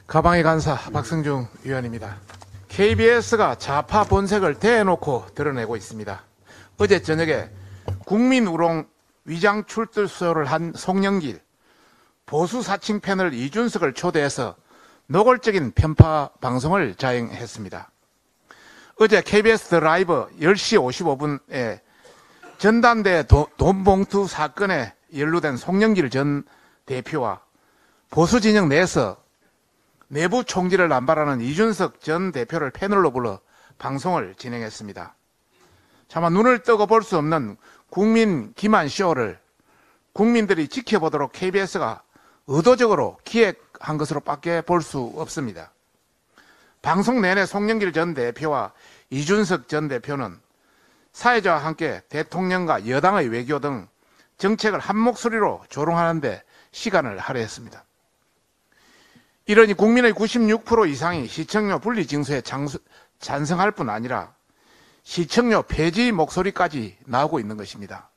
가방의 간사 박승중 위원입니다. KBS가 좌파 본색을 대놓고 드러내고 있습니다. 어제 저녁에 국민우롱 위장 출두쇼를 한 송영길, 보수 사칭 패널 이준석을 초대해서 노골적인 편파 방송을 자행했습니다. 어제 KBS 더 라이브 10시 55분에 전단대 돈봉투 사건에 연루된 송영길 전 대표와 보수 진영 내에서 내부 총질을 남발하는 이준석 전 대표를 패널로 불러 방송을 진행했습니다. 차마 눈을 뜨고 볼 수 없는 국민 기만 쇼를 국민들이 지켜보도록 KBS가 의도적으로 기획한 것으로밖에 볼 수 없습니다. 방송 내내 송영길 전 대표와 이준석 전 대표는 사회자와 함께 대통령과 여당의 외교 등 정책을 한 목소리로 조롱하는 데 시간을 할애했습니다. 이러니 국민의 96% 이상이 시청료 분리 징수에 찬성할 뿐 아니라 시청료 폐지 목소리까지 나오고 있는 것입니다.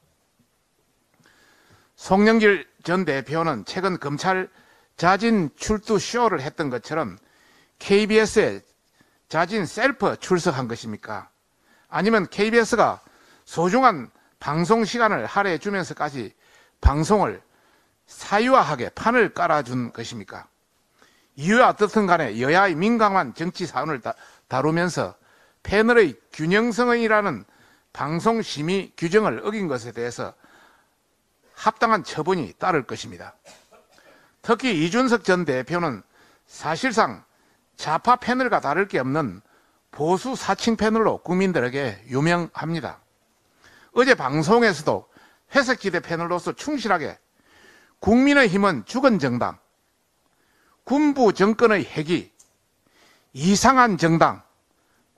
송영길 전 대표는 최근 검찰 자진 출두 쇼를 했던 것처럼 KBS에 자진 셀프 출석한 것입니까? 아니면 KBS가 소중한 방송 시간을 할애해 주면서까지 방송을 사유화하게 판을 깔아준 것입니까? 이유와 어떻든 간에 여야의 민감한 정치 사안을 다루면서 패널의 균형성이라는 방송심의 규정을 어긴 것에 대해서 합당한 처분이 따를 것입니다. 특히 이준석 전 대표는 사실상 좌파 패널과 다를 게 없는 보수 사칭 패널로 국민들에게 유명합니다. 어제 방송에서도 회색지대 패널로서 충실하게 국민의힘은 죽은 정당, 군부 정권의 핵이 이상한 정당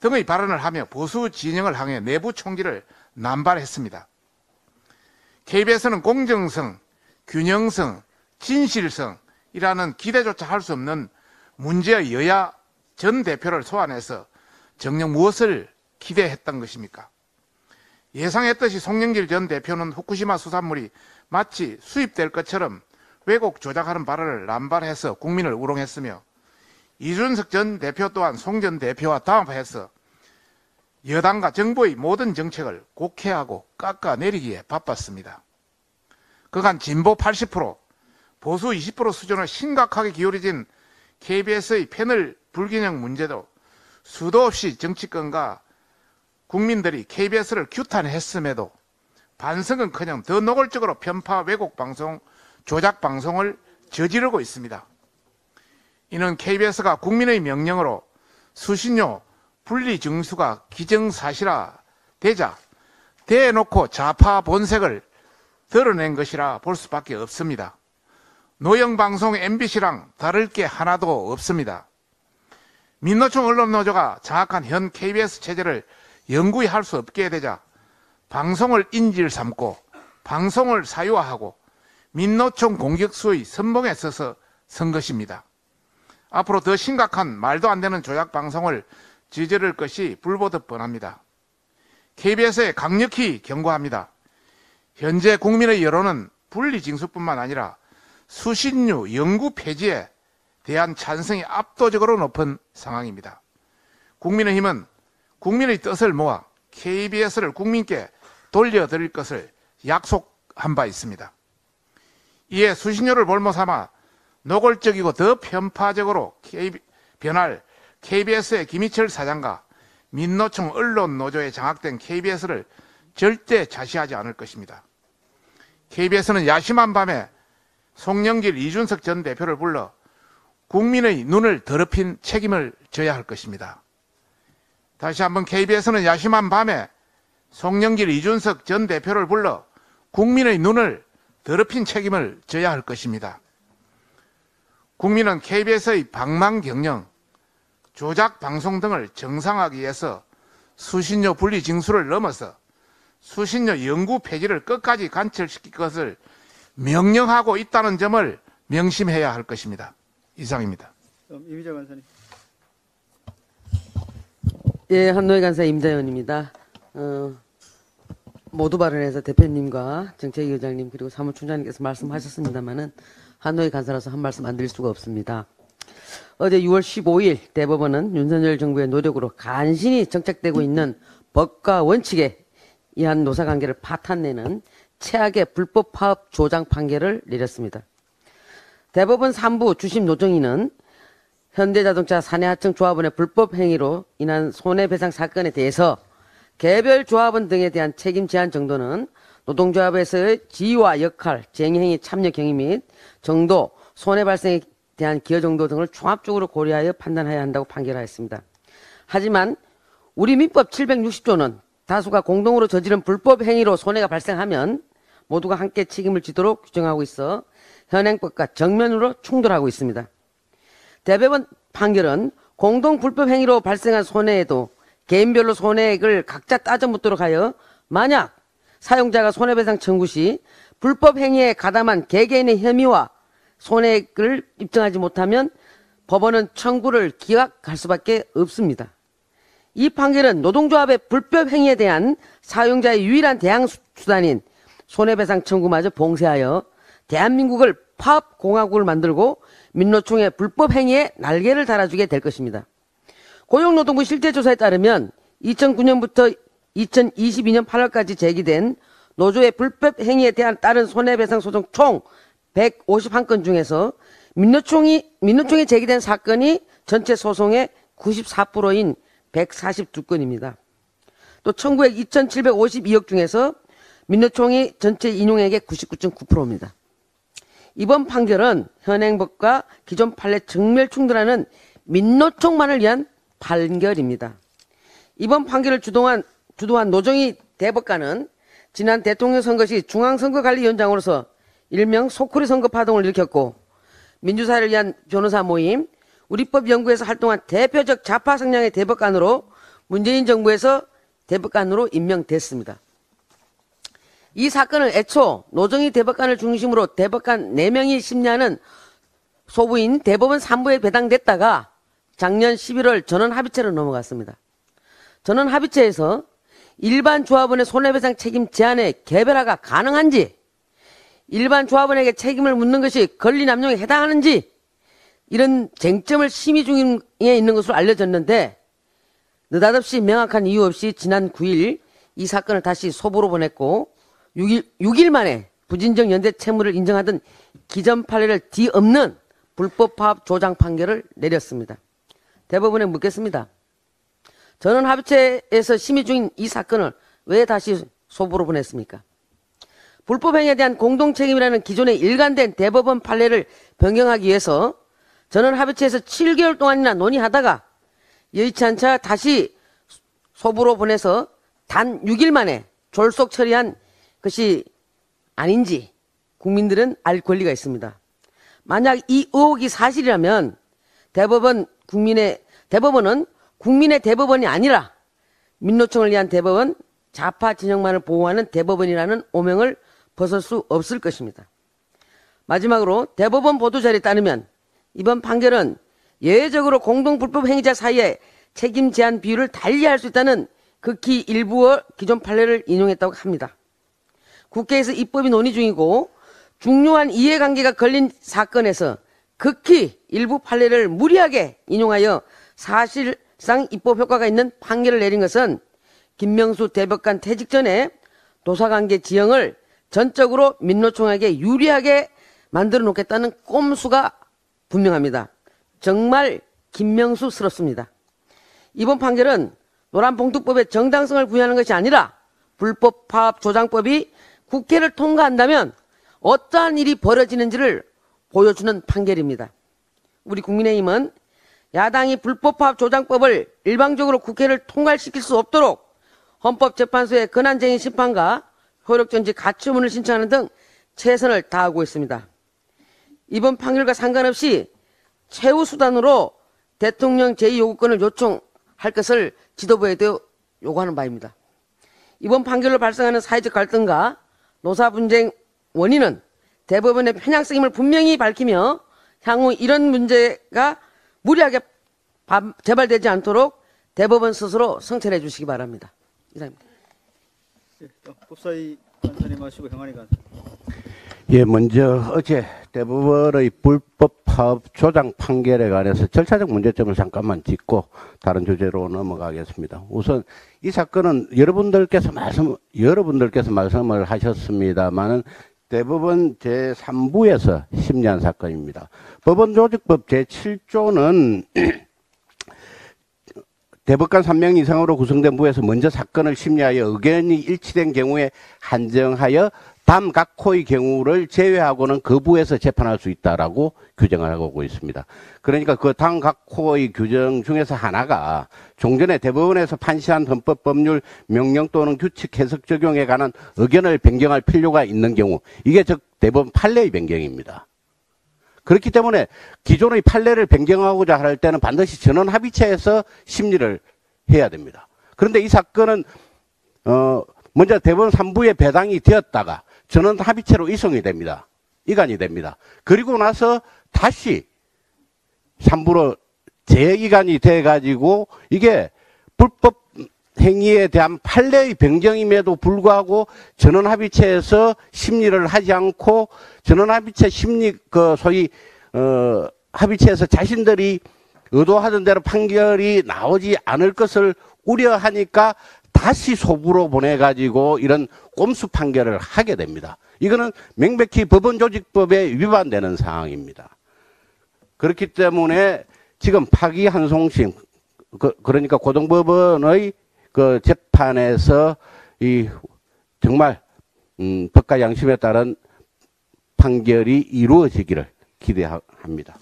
등의 발언을 하며 보수 진영을 향해 내부 총질을 남발했습니다. KBS는 공정성, 균형성, 진실성이라는 기대조차 할 수 없는 문제의 여야 전 대표를 소환해서 정녕 무엇을 기대했던 것입니까? 예상했듯이 송영길 전 대표는 후쿠시마 수산물이 마치 수입될 것처럼 왜곡 조작하는 발언을 남발해서 국민을 우롱했으며 이준석 전 대표 또한 송 전 대표와 담합해서 여당과 정부의 모든 정책을 곡해하고 깎아내리기에 바빴습니다. 그간 진보 80%, 보수 20% 수준을 심각하게 기울어진 KBS의 패널 불균형 문제도 수도 없이 정치권과 국민들이 KBS를 규탄했음에도 반성은커녕 더 노골적으로 편파 왜곡 방송, 조작 방송을 저지르고 있습니다. 이는 KBS가 국민의 명령으로 수신료 분리 징수가 기정사실화 되자 대놓고 좌파 본색을 드러낸 것이라 볼 수밖에 없습니다. 노영방송 MBC랑 다를 게 하나도 없습니다. 민노총 언론노조가 장악한 현 KBS 체제를 영구히 할 수 없게 되자 방송을 인질 삼고 방송을 사유화하고 민노총 공격수의 선봉에 서서 선 것입니다. 앞으로 더 심각한 말도 안 되는 조작 방송을 저지를 것이 불보듯 뻔합니다. KBS에 강력히 경고합니다. 현재 국민의 여론은 분리징수뿐만 아니라 수신료 영구 폐지에 대한 찬성이 압도적으로 높은 상황입니다. 국민의힘은 국민의 뜻을 모아 KBS를 국민께 돌려드릴 것을 약속한 바 있습니다. 이에 수신료를 볼모 삼아 노골적이고 더 편파적으로 변할 KBS의 김희철 사장과 민노총 언론노조에 장악된 KBS를 절대 자시하지 않을 것입니다. KBS는 야심한 밤에 송영길, 이준석 전 대표를 불러 국민의 눈을 더럽힌 책임을 져야 할 것입니다. 다시 한번 KBS는 야심한 밤에 송영길, 이준석 전 대표를 불러 국민의 눈을 더럽힌 책임을 져야 할 것입니다. 국민은 KBS의 방망 경영, 조작 방송 등을 정상화하기 위해서 수신료 분리 징수를 넘어서 수신료 영구 폐지를 끝까지 관철시킬 것을 명령하고 있다는 점을 명심해야 할 것입니다. 이상입니다. 임희정 간사님. 예, 한노희 간사 임자연입니다. 모두 발언해서 대표님과 정책위원장님 그리고 사무총장님께서 말씀하셨습니다마는 한노희 간사라서 한 말씀 안 드릴 수가 없습니다. 어제 6월 15일 대법원은 윤석열 정부의 노력으로 간신히 정착되고 있는 법과 원칙에 의한 노사관계를 파탄내는 최악의 불법 파업 조장 판결을 내렸습니다. 대법원 3부 주심 노정위는 현대자동차 사내하청 조합원의 불법 행위로 인한 손해배상 사건에 대해서 개별 조합원 등에 대한 책임 제한 정도는 노동조합에서의 지위와 역할, 쟁행위 참여 경위 및 정도, 손해 발생에 대한 기여 정도 등을 종합적으로 고려하여 판단해야 한다고 판결하였습니다. 하지만 우리 민법 760조는 다수가 공동으로 저지른 불법 행위로 손해가 발생하면 모두가 함께 책임을 지도록 규정하고 있어 현행법과 정면으로 충돌하고 있습니다. 대법원 판결은 공동 불법 행위로 발생한 손해에도 개인별로 손해액을 각자 따져 묻도록 하여 만약 사용자가 손해배상 청구 시 불법 행위에 가담한 개개인의 혐의와 손해액을 입증하지 못하면 법원은 청구를 기각할 수밖에 없습니다. 이 판결은 노동조합의 불법 행위에 대한 사용자의 유일한 대항 수단인 손해배상 청구마저 봉쇄하여 대한민국을 파업공화국을 만들고 민노총의 불법 행위에 날개를 달아주게 될 것입니다. 고용노동부 실태조사에 따르면 2009년부터 2022년 8월까지 제기된 노조의 불법 행위에 대한 따른 손해배상 소송 총 151건 중에서 민노총이 제기된 사건이 전체 소송의 94%인 142건입니다. 또 청구액 2,752억 중에서 민노총이 전체 인용액의 99.9%입니다. 이번 판결은 현행법과 기존 판례 정면 충돌하는 민노총만을 위한 판결입니다. 이번 판결을 주도한 노정희 대법관은 지난 대통령 선거 시 중앙선거관리위원장으로서 일명 소쿠리 선거 파동을 일으켰고 민주사회를 위한 변호사 모임, 우리법연구에서 활동한 대표적 좌파 성향의 대법관으로 문재인 정부에서 대법관으로 임명됐습니다. 이 사건을 애초 노정희 대법관을 중심으로 대법관 4명이 심리하는 소부인 대법원 3부에 배당됐다가 작년 11월 전원합의체로 넘어갔습니다. 전원합의체에서 일반 조합원의 손해배상 책임 제한의 개별화가 가능한지, 일반 조합원에게 책임을 묻는 것이 권리남용에 해당하는지 이런 쟁점을 심의 중에 있는 것으로 알려졌는데 느닷없이 명확한 이유 없이 지난 9일 이 사건을 다시 소부로 보냈고 6일 만에 부진정 연대 채무를 인정하던 기존 판례를 뒤엎는 불법 파업 조장 판결을 내렸습니다. 대법원에 묻겠습니다. 전원합의체에서 심의 중인 이 사건을 왜 다시 소부로 보냈습니까? 불법행위에 대한 공동책임이라는 기존의 일관된 대법원 판례를 변경하기 위해서 전원합의체에서 7개월 동안이나 논의하다가 여의치 않자 다시 소부로 보내서 단 6일 만에 졸속 처리한 것이 아닌지 국민들은 알 권리가 있습니다. 만약 이 의혹이 사실이라면 대법원은 국민의 대법원이 아니라 민노총을 위한 대법원, 좌파 진영만을 보호하는 대법원이라는 오명을 벗을 수 없을 것입니다. 마지막으로 대법원 보도자료에 따르면 이번 판결은 예외적으로 공동불법 행위자 사이에 책임 제한 비율을 달리할 수 있다는 극히 일부의 기존 판례를 인용했다고 합니다. 국회에서 입법이 논의 중이고 중요한 이해관계가 걸린 사건에서 극히 일부 판례를 무리하게 인용하여 사실상 입법 효과가 있는 판결을 내린 것은 김명수 대법관 퇴직 전에 노사관계 지형을 전적으로 민노총에게 유리하게 만들어 놓겠다는 꼼수가 분명합니다. 정말 김명수스럽습니다. 이번 판결은 노란봉투법의 정당성을 부여하는 것이 아니라 불법 파업 조장법이 국회를 통과한다면 어떠한 일이 벌어지는지를 보여주는 판결입니다. 우리 국민의힘은 야당이 불법 파업 조장법을 일방적으로 국회를 통과시킬 수 없도록 헌법재판소의 권한쟁의 심판과 효력정지 가처분을 신청하는 등 최선을 다하고 있습니다. 이번 판결과 상관없이 최후 수단으로 대통령 제2요구권을 요청할 것을 지도부에도 요구하는 바입니다. 이번 판결로 발생하는 사회적 갈등과 노사 분쟁 원인은 대법원의 편향성임을 분명히 밝히며 향후 이런 문제가 무리하게 재발되지 않도록 대법원 스스로 성찰해 주시기 바랍니다. 이상입니다. 법사위 간사님 하시고 행안위 간사. 예, 먼저 어제 대법원의 불법 파업 조장 판결에 관해서 절차적 문제점을 잠깐만 짚고 다른 주제로 넘어가겠습니다. 우선 이 사건은 여러분들께서 말씀을 하셨습니다만은 대법원 제3부에서 심리한 사건입니다. 법원조직법 제7조는 대법관 3명 이상으로 구성된 부에서 먼저 사건을 심리하여 의견이 일치된 경우에 한정하여 다음 각 호의 경우를 제외하고는 그 부에서 재판할 수 있다라고 규정을 하고 있습니다. 그러니까 그 다음 각 호의 규정 중에서 하나가 종전에 대법원에서 판시한 헌법 법률 명령 또는 규칙 해석 적용에 관한 의견을 변경할 필요가 있는 경우, 이게 즉 대법원 판례의 변경입니다. 그렇기 때문에 기존의 판례를 변경하고자 할 때는 반드시 전원 합의체에서 심리를 해야 됩니다. 그런데 이 사건은 먼저 대법원 3부에 배당이 되었다가 전원 합의체로 이송이 됩니다. 이관이 됩니다. 그리고 나서 다시 3부로 재이관이 돼가지고 이게 불법 행위에 대한 판례의 변경임에도 불구하고 전원합의체에서 심리를 하지 않고 전원합의체 심리 소위 합의체에서 자신들이 의도하던 대로 판결이 나오지 않을 것을 우려하니까 다시 소부로 보내가지고 이런 꼼수 판결을 하게 됩니다. 이거는 명백히 법원조직법에 위반되는 상황입니다. 그렇기 때문에 지금 파기환송심, 그러니까 고등법원의 그 재판에서 이 정말 법과 양심에 따른 판결이 이루어지기를 기대합니다.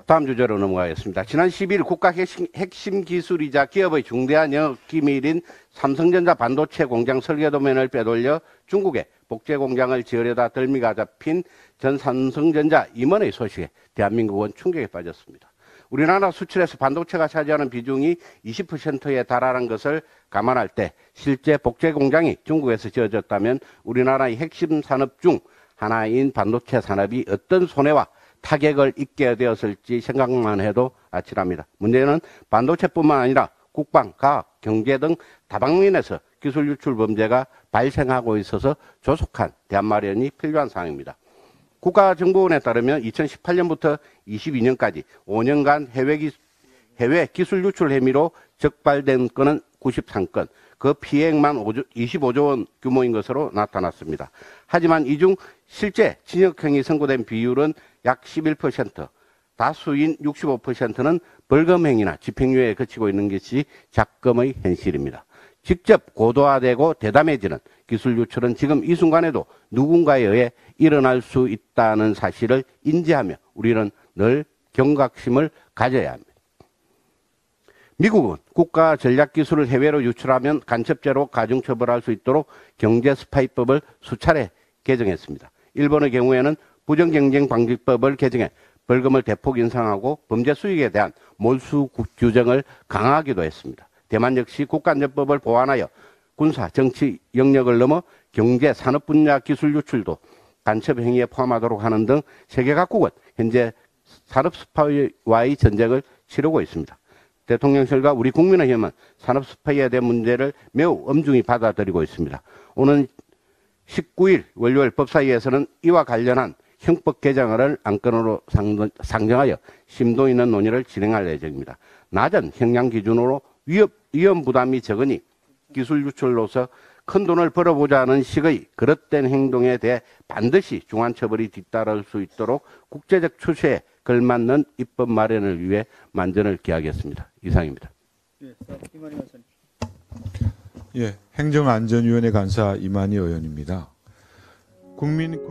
다음 주제로 넘어가겠습니다. 지난 10일 국가 핵심 기술이자 기업의 중대한 영업기밀인 삼성전자 반도체 공장 설계 도면을 빼돌려 중국에 복제 공장을 지으려다 덜미가 잡힌 전 삼성전자 임원의 소식에 대한민국은 충격에 빠졌습니다. 우리나라 수출에서 반도체가 차지하는 비중이 20%에 달하는 것을 감안할 때 실제 복제 공장이 중국에서 지어졌다면 우리나라의 핵심 산업 중 하나인 반도체 산업이 어떤 손해와 타격을 입게 되었을지 생각만 해도 아찔합니다. 문제는 반도체뿐만 아니라 국방, 과학, 경제 등 다방면에서 기술 유출 범죄가 발생하고 있어서 조속한 대안 마련이 필요한 사항입니다. 국가정보원에 따르면 2018년부터 22년까지 5년간 해외 기술 유출 혐의로 적발된 건은 93건, 그 피해액만 25조 원 규모인 것으로 나타났습니다. 하지만 이 중 실제 징역형이 선고된 비율은 약 11%, 다수인 65%는 벌금형이나 집행유예에 그치고 있는 것이 작금의 현실입니다. 직접 고도화되고 대담해지는 기술 유출은 지금 이 순간에도 누군가에 의해 일어날 수 있다는 사실을 인지하며 우리는 늘 경각심을 가져야 합니다. 미국은 국가 전략기술을 해외로 유출하면 간첩죄로 가중처벌할 수 있도록 경제스파이법을 수차례 개정했습니다. 일본의 경우에는 부정경쟁방지법을 개정해 벌금을 대폭 인상하고 범죄 수익에 대한 몰수 규정을 강화하기도 했습니다. 대만 역시 국가안전법을 보완하여 군사, 정치 영역을 넘어 경제, 산업 분야 기술 유출도 간첩 행위에 포함하도록 하는 등 세계 각국은 현재 산업 스파이와의 전쟁을 치르고 있습니다. 대통령실과 우리 국민의 힘은 산업 스파이에 대한 문제를 매우 엄중히 받아들이고 있습니다. 오는 19일 월요일 법사위에서는 이와 관련한 형법 개정안을 안건으로 상정하여 심도 있는 논의를 진행할 예정입니다. 낮은 형량 기준으로 위험 부담이 적으니 기술 유출로서 큰 돈을 벌어보자 하는 식의 그릇된 행동에 대해 반드시 중한 처벌이 뒤따를 수 있도록 국제적 추세에 걸맞는 입법 마련을 위해 만전을 기하겠습니다. 이상입니다. 예, 행정안전위원회 간사 이만희 의원입니다. 국민